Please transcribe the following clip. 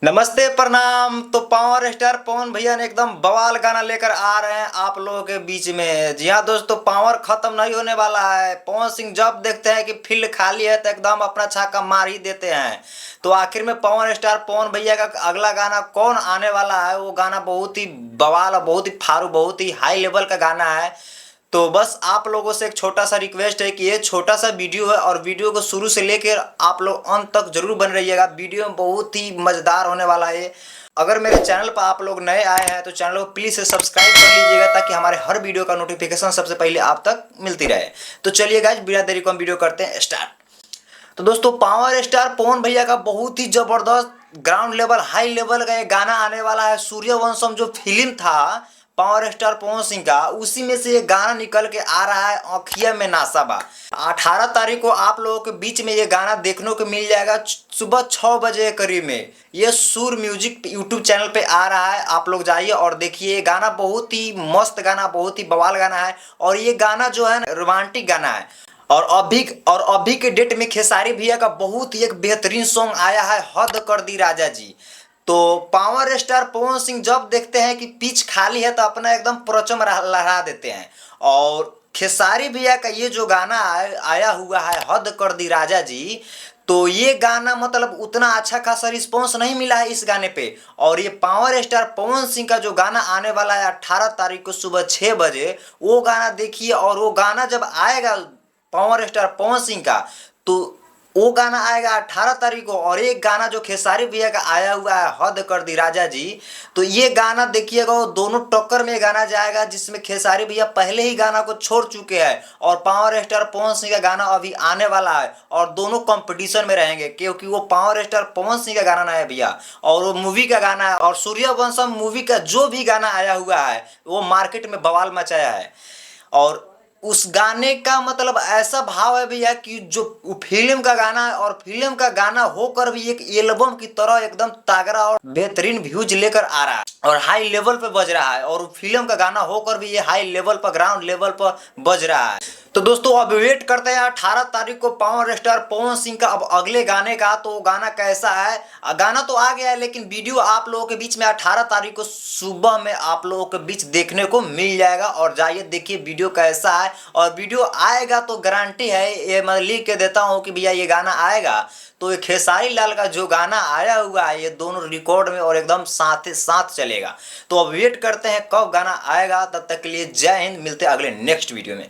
नमस्ते प्रणाम। तो पावर स्टार पवन भैया ने एकदम बवाल गाना लेकर आ रहे हैं आप लोगों के बीच में। जी हाँ दोस्तों, पावर खत्म नहीं होने वाला है। पवन सिंह जब देखते हैं कि फील्ड खाली है तो एकदम अपना छक्का मार ही देते हैं। तो आखिर में पावर स्टार पवन भैया का अगला गाना कौन आने वाला है, वो गाना बहुत ही बवाल और बहुत ही फारू, बहुत ही हाई लेवल का गाना है। तो बस आप लोगों से एक छोटा सा रिक्वेस्ट है कि ये छोटा सा वीडियो है और वीडियो को शुरू से लेकर आप लोग अंत तक जरूर बन रहिएगा। वीडियो में बहुत ही मज़ेदार होने वाला है। अगर मेरे चैनल पर आप लोग नए आए हैं तो चैनल को प्लीज़ से सब्सक्राइब कर लीजिएगा ताकि हमारे हर वीडियो का नोटिफिकेशन सबसे पहले आप तक मिलती रहे। तो चलिए गाइस, बिना देरी को हम वीडियो करते हैं स्टार्ट। तो दोस्तों, पावर स्टार पवन भैया का बहुत ही जबरदस्त ग्राउंड लेवल, हाई लेवल का ये गाना आने वाला है। सूर्यवंशम जो फिल्म था पावर स्टार पवन सिंह का, उसी में से ये गाना निकल के आ रहा है, आँखिया में नासा बा। 18 तारीख को आप लोगों के बीच में ये गाना देखने को मिल जाएगा सुबह 6 बजे के करीब में। ये सुर म्यूजिक यूट्यूब चैनल पे आ रहा है, आप लोग जाइए और देखिए। ये गाना बहुत ही मस्त गाना, बहुत ही बवाल गाना है। और ये गाना जो है रोमांटिक गाना है। और अभी के डेट में खेसारी भैया का बहुत ही एक बेहतरीन सॉन्ग आया है, हद कर दी राजा जी। तो पावर स्टार पवन सिंह जब देखते हैं कि पिच खाली है तो अपना एकदम परचम लहरा देते हैं। और खेसारी भैया का ये जो गाना आया हुआ है, हद कर दी राजा जी, तो ये गाना मतलब उतना अच्छा खासा रिस्पॉन्स नहीं मिला है इस गाने पे। और ये पावर स्टार पवन सिंह का जो गाना आने वाला है 18 तारीख को सुबह 6 बजे, वो गाना देखिए। और वो गाना जब आएगा पावर स्टार पवन सिंह का, तो वो गाना आएगा 18 तारीख को। और एक गाना जो खेसारी भैया का आया हुआ है, हद कर दी राजा जी, तो ये गाना देखिएगा, वो दोनों टक्कर में गाना जाएगा, जिसमें खेसारी भैया पहले ही गाना को छोड़ चुके हैं और पावर स्टार पवन सिंह का गाना अभी आने वाला है। और दोनों कंपटीशन में रहेंगे क्योंकि वो पावर स्टार पवन सिंह का गाना ना है भैया, और वो मूवी का गाना है। और सूर्यवंशम मूवी का जो भी गाना आया हुआ है वो मार्केट में बवाल मचाया है। और उस गाने का मतलब ऐसा भाव है भैया कि जो फिल्म का गाना है, और फिल्म का गाना होकर भी एक एल्बम की तरह एकदम तागड़ा और बेहतरीन व्यूज लेकर आ रहा है और हाई लेवल पे बज रहा है। और फिल्म का गाना होकर भी ये हाई लेवल पर, ग्राउंड लेवल पर बज रहा है। तो दोस्तों, अब वेट करते हैं 18 तारीख को पावर स्टार पवन सिंह का अब अगले गाने का। तो गाना कैसा है, गाना तो आ गया है लेकिन वीडियो आप लोगों के बीच में 18 तारीख को सुबह में आप लोगों के बीच देखने को मिल जाएगा। और जाइए देखिए वीडियो कैसा है। और वीडियो आएगा तो गारंटी है, ये मैं लिख के देता हूँ कि भैया ये गाना आएगा। तो ये खेसारी लाल का जो गाना आया हुआ है, ये दोनों रिकॉर्ड में और एकदम साथ साथ चलेगा। तो अब वेट करते हैं कब गाना आएगा। तब तक के लिए जय हिंद, मिलते हैं अगले नेक्स्ट वीडियो में।